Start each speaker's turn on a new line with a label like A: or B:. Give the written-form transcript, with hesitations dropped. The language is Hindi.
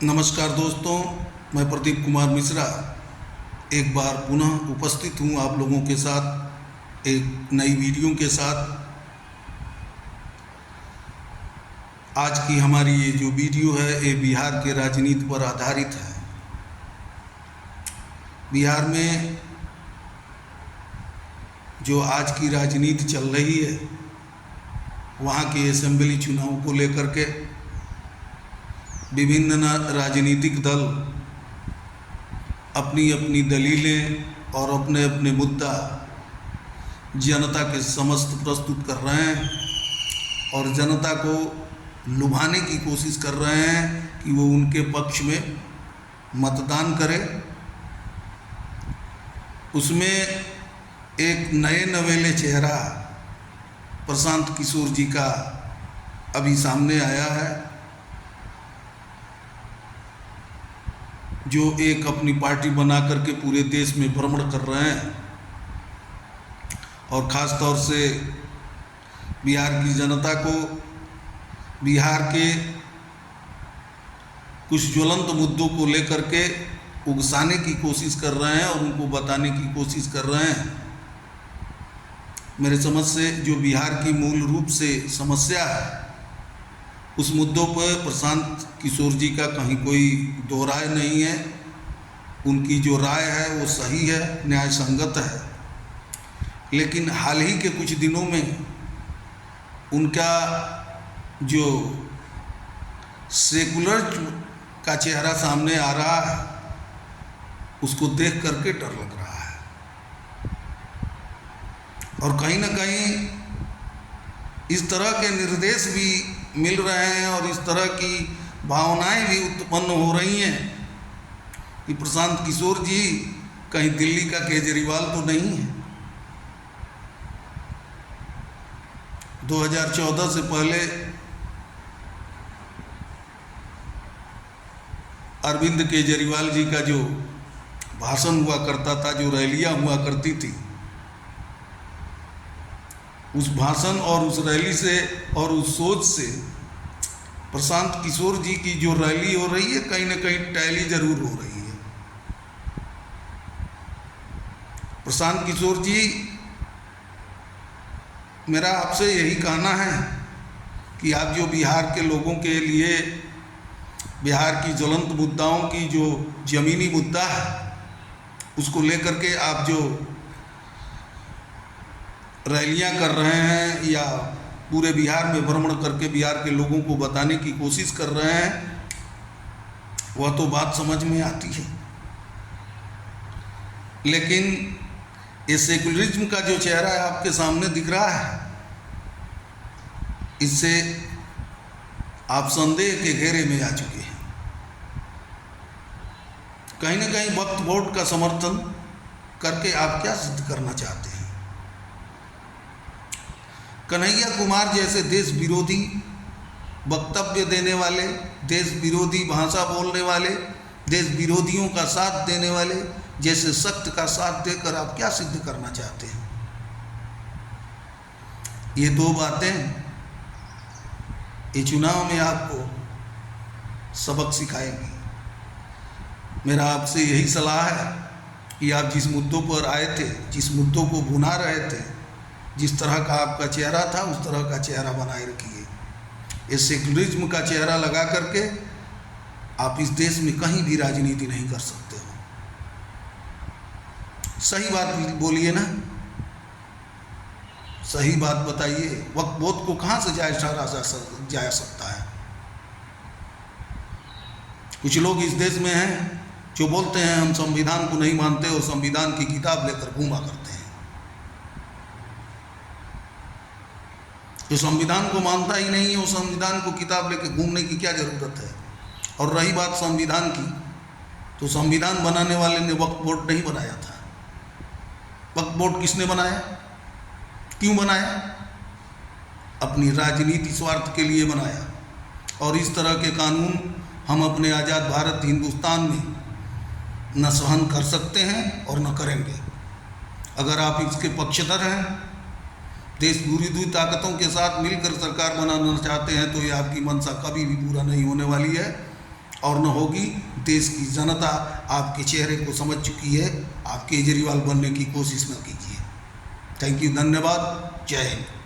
A: नमस्कार दोस्तों, मैं प्रदीप कुमार मिश्रा एक बार पुनः उपस्थित हूँ आप लोगों के साथ एक नई वीडियो के साथ। आज की हमारी ये जो वीडियो है ये बिहार के राजनीति पर आधारित है। बिहार में जो आज की राजनीति चल रही है, वहाँ के असेंबली चुनाव को लेकर के विभिन्न राजनीतिक दल अपनी अपनी दलीलें और अपने अपने मुद्दा जनता के समक्ष प्रस्तुत कर रहे हैं और जनता को लुभाने की कोशिश कर रहे हैं कि वो उनके पक्ष में मतदान करे। उसमें एक नए नवेले चेहरा प्रशांत किशोर जी का अभी सामने आया है, जो एक अपनी पार्टी बना करके पूरे देश में भ्रमण कर रहे हैं और ख़ास तौर से बिहार की जनता को बिहार के कुछ ज्वलंत मुद्दों को लेकर के उकसाने की कोशिश कर रहे हैं और उनको बताने की कोशिश कर रहे हैं। मेरे समझ से जो बिहार की मूल रूप से समस्या है, उस मुद्दों पर प्रशांत किशोर जी का कहीं कोई दो राय नहीं है। उनकी जो राय है वो सही है, न्याय संगत है, लेकिन हाल ही के कुछ दिनों में उनका जो सेकुलर का चेहरा सामने आ रहा है, उसको देख करके डर लग रहा है और कहीं ना कहीं इस तरह के निर्देश भी मिल रहे हैं और इस तरह की भावनाएं भी उत्पन्न हो रही हैं कि प्रशांत किशोर जी कहीं दिल्ली का केजरीवाल तो नहीं है। 2014 से पहले अरविंद केजरीवाल जी का जो भाषण हुआ करता था, जो रैलियां हुआ करती थी, उस भाषण और उस रैली से और उस सोच से प्रशांत किशोर जी की जो रैली हो रही है कहीं ना कहीं टैली जरूर हो रही है। प्रशांत किशोर जी, मेरा आपसे यही कहना है कि आप जो बिहार के लोगों के लिए बिहार की ज्वलंत मुद्दाओं की जो ज़मीनी मुद्दा है उसको लेकर के आप जो रैलियां कर रहे हैं या पूरे बिहार में भ्रमण करके बिहार के लोगों को बताने की कोशिश कर रहे हैं, वह तो बात समझ में आती है, लेकिन ये सेकुलरिज्म का जो चेहरा है आपके सामने दिख रहा है, इससे आप संदेह के घेरे में आ चुके हैं। कहीं ना कहीं वक्फ बोर्ड का समर्थन करके आप क्या सिद्ध करना चाहते हैं? कन्हैया कुमार जैसे देश विरोधी वक्तव्य देने वाले, देश विरोधी भाषा बोलने वाले, देश विरोधियों का साथ देने वाले जैसे सख्त का साथ देकर आप क्या सिद्ध करना चाहते हैं? ये दो बातें ये चुनाव में आपको सबक सिखाएंगी। मेरा आपसे यही सलाह है कि आप जिस मुद्दों पर आए थे, जिस मुद्दों को भुना रहे थे, जिस तरह का आपका चेहरा था उस तरह का चेहरा बनाए रखिए। इस सेकुलरिज्म का चेहरा लगा करके आप इस देश में कहीं भी राजनीति नहीं कर सकते हो। सही बात बोलिए ना, सही बात बताइए। वक्त बोध को कहाँ से जायज ठहरा जा सकता है? कुछ लोग इस देश में हैं जो बोलते हैं हम संविधान को नहीं मानते और संविधान की किताब लेकर घूमा करते हैं। जो संविधान को मानता ही नहीं है, वो संविधान को किताब लेकर घूमने की क्या जरूरत है? और रही बात संविधान की, तो संविधान बनाने वाले ने वक्फ बोर्ड नहीं बनाया था। वक्फ बोर्ड किसने बनाया? क्यों बनाया? अपनी राजनीति स्वार्थ के लिए बनाया। और इस तरह के कानून हम अपने आज़ाद भारत हिंदुस्तान में न सहन कर सकते हैं और न करेंगे। अगर आप इसके पक्षधर हैं, देश विरोधी ताकतों के साथ मिलकर सरकार बनाना चाहते हैं, तो ये आपकी मंशा कभी भी पूरा नहीं होने वाली है। और न होगी। देश की जनता आपके चेहरे को समझ चुकी है। आप केजरीवाल बनने की कोशिश न कीजिए। थैंक यू, धन्यवाद, जय हिंद।